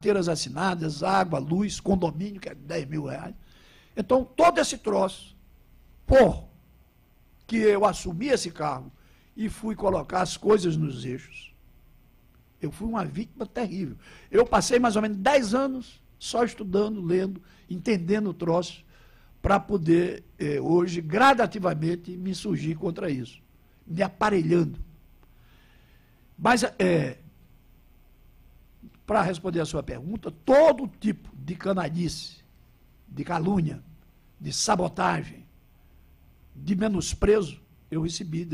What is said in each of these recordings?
carteiras assinadas, água, luz, condomínio, que é 10 mil reais. Então, todo esse troço, por que eu assumi esse cargo e fui colocar as coisas nos eixos, eu fui uma vítima terrível. Eu passei mais ou menos 10 anos só estudando, lendo, entendendo o troço, para poder, hoje, gradativamente, me surgir contra isso, me aparelhando. Mas, para responder a sua pergunta, todo tipo de canalice, de calúnia, de sabotagem, de menosprezo, eu recebi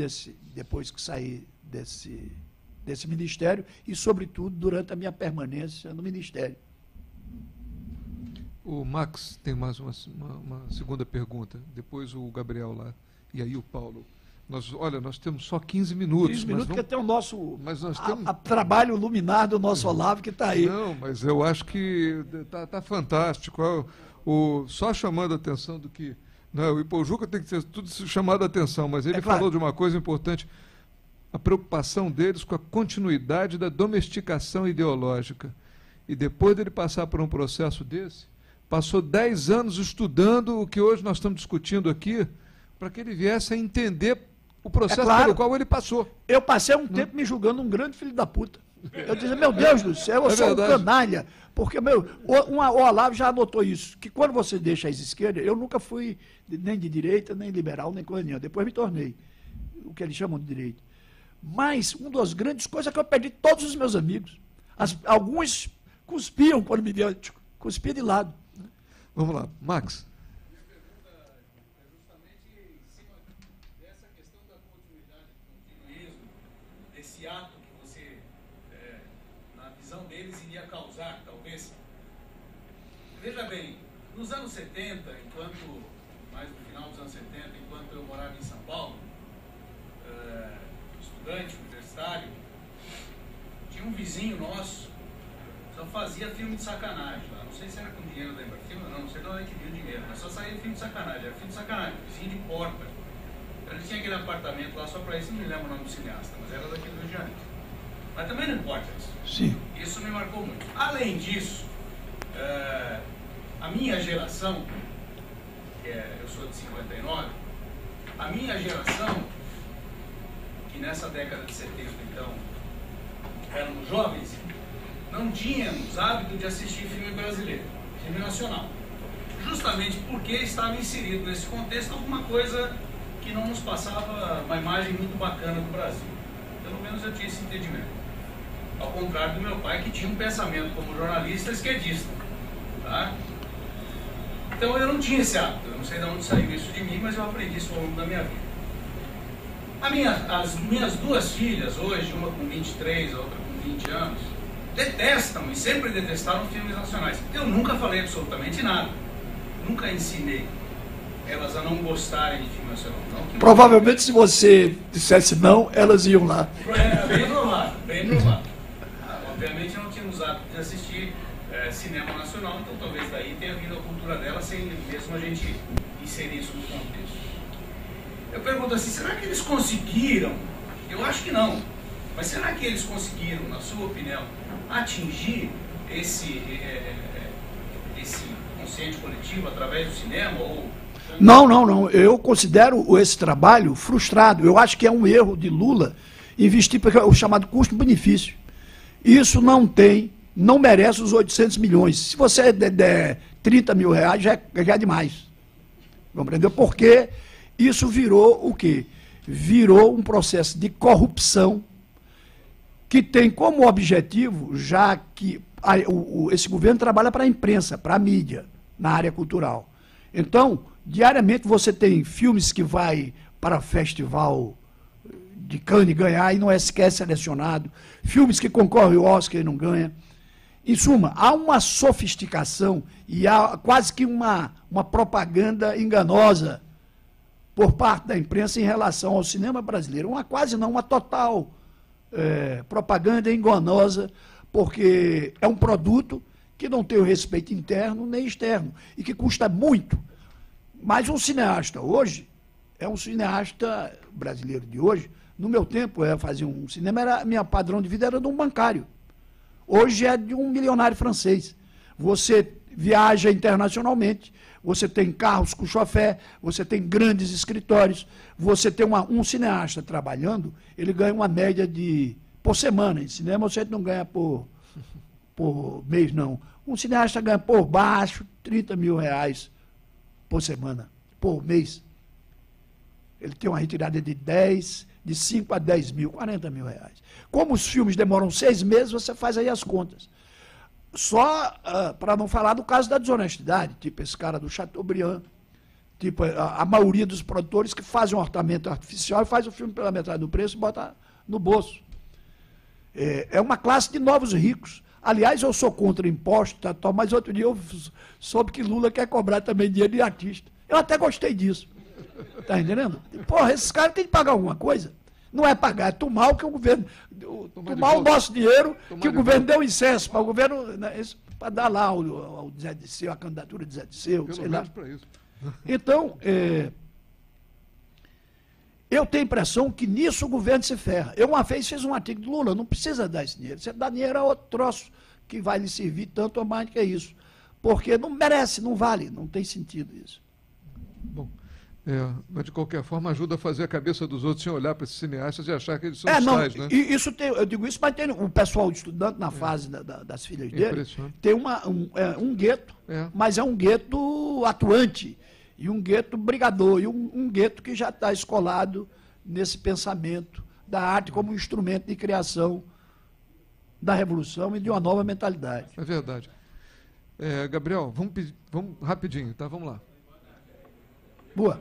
depois que saí desse ministério e, sobretudo, durante a minha permanência no ministério. O Max tem mais uma segunda pergunta, depois o Gabriel lá, e aí o Paulo. Nós temos só 15 minutos. 15 minutos, porque tem o nosso trabalho luminar do nosso Olavo que está aí. Não, mas eu acho que está fantástico. Só chamando a atenção do que... Não, o Ipojuca tem que ter tudo chamado a atenção, mas ele falou de uma coisa importante, a preocupação deles com a continuidade da domesticação ideológica. E depois dele passar por um processo desse, passou 10 anos estudando o que hoje nós estamos discutindo aqui, para que ele viesse a entender o processo pelo qual ele passou. Eu passei um tempo me julgando um grande filho da puta. Eu dizia, meu Deus do céu, eu sou um canalha. Porque, o Olavo já anotou isso, que quando você deixa as esquerdas, eu nunca fui nem de direita, nem liberal, nem coisa nenhuma. Depois me tornei o que eles chamam de direita. Mas uma das grandes coisas é que eu perdi todos os meus amigos. Alguns cuspiam quando me viam, cuspia de lado. Vamos lá, Max. Minha pergunta é justamente em cima dessa questão da continuidade, do continuismo, desse ato que você, na visão deles, iria causar, talvez. Veja bem, nos anos 70, mais no final dos anos 70, enquanto eu morava em São Paulo, estudante, universitário, tinha um vizinho nosso, só fazia filme de sacanagem lá. Não sei se era com dinheiro da Embrafilme, não sei de onde é que vinha o dinheiro, mas só saía filme de sacanagem, era filme de sacanagem, vizinho de porta. Ele tinha aquele apartamento lá só para isso, não me lembro o nome do cineasta, mas era daqui do Rio de Janeiro. Mas também não importa isso. Sim. Isso me marcou muito. Além disso, a minha geração, eu sou de 59, a minha geração, que nessa década de 70, então, éramos jovens, não tínhamos hábito de assistir filme brasileiro, filme nacional. Justamente porque estava inserido nesse contexto alguma coisa que não nos passava uma imagem muito bacana do Brasil. Pelo menos eu tinha esse entendimento. Ao contrário do meu pai, que tinha um pensamento como jornalista esquerdista. Tá? Então eu não tinha esse hábito, eu não sei de onde saiu isso de mim, mas eu aprendi isso ao longo da minha vida. As minhas duas filhas hoje, uma com 23, a outra com 20 anos, detestam e sempre detestaram filmes nacionais. Eu nunca falei absolutamente nada. Nunca ensinei elas a não gostarem de filme nacional. Provavelmente, se você dissesse não, elas iam lá. Bem provável, bem provável. Obviamente não tínhamos hábito de assistir cinema nacional, então talvez daí tenha vindo a cultura dela sem mesmo a gente inserir isso no contexto. Eu pergunto assim, será que eles conseguiram? Eu acho que não. Mas será que eles conseguiram, na sua opinião, atingir esse consciente coletivo através do cinema? Não. Eu considero esse trabalho frustrado. Eu acho que é um erro de Lula investir o chamado custo-benefício. Isso não merece os 800 milhões. Se você der 30 mil reais, já é demais. Compreendeu? Porque isso virou o quê? Virou um processo de corrupção que tem como objetivo, já que esse governo trabalha para a imprensa, para a mídia, na área cultural. Então, diariamente você tem filmes que vai para festival de Cannes ganhar e não é sequer selecionado, filmes que concorrem ao Oscar e não ganha. Em suma, há uma sofisticação e há quase que uma propaganda enganosa por parte da imprensa em relação ao cinema brasileiro. Uma total propaganda enganosa, porque é um produto que não tem o respeito interno nem externo e que custa muito. Mas um cineasta hoje, um cineasta brasileiro de hoje, no meu tempo, fazer um cinema, meu padrão de vida era de um bancário. hoje é de um milionário francês. Você viaja internacionalmente, você tem carros com chofé, você tem grandes escritórios, você tem um cineasta trabalhando, ele ganha uma média por semana. Em cinema você não ganha por mês, não. Um cineasta ganha por baixo R$30 mil por semana, por mês. Ele tem uma retirada de 5 a 10 mil, R$40 mil. Como os filmes demoram 6 meses, você faz aí as contas. Só para não falar do caso da desonestidade, tipo esse cara do Chateaubriand, tipo a maioria dos produtores que fazem um orçamento artificial e faz o filme pela metade do preço e bota no bolso. É uma classe de novos ricos. Aliás, eu sou contra impostos, tá, mas outro dia eu soube que Lula quer cobrar também dinheiro de artista. Eu até gostei disso. Tá entendendo? Porra, esses caras têm que pagar alguma coisa. Não é pagar, é tomar o que o governo. Tomar o nosso dinheiro que o governo deu excesso para o governo. Né, para dar lá ao Zé Disseu, a candidatura de Zé Disseu, sei lá. Isso. Então, eu tenho a impressão que nisso o governo se ferra. Eu uma vez fiz um artigo do Lula, não precisa dar esse dinheiro. Você dá dinheiro a outro troço que vai lhe servir tanto ou mais do que isso. Porque não merece, não vale, não tem sentido isso. Bom. Mas de qualquer forma ajuda a fazer a cabeça dos outros sem olhar para esses cineastas e achar que eles são tais, né? Eu digo isso, mas tem o pessoal estudante na fase das filhas dele, tem um gueto, mas é um gueto atuante, e um gueto brigador, e um gueto que já está escolado nesse pensamento da arte como instrumento de criação da revolução e de uma nova mentalidade. É verdade. Gabriel, vamos rapidinho, tá? Vamos lá. Boa.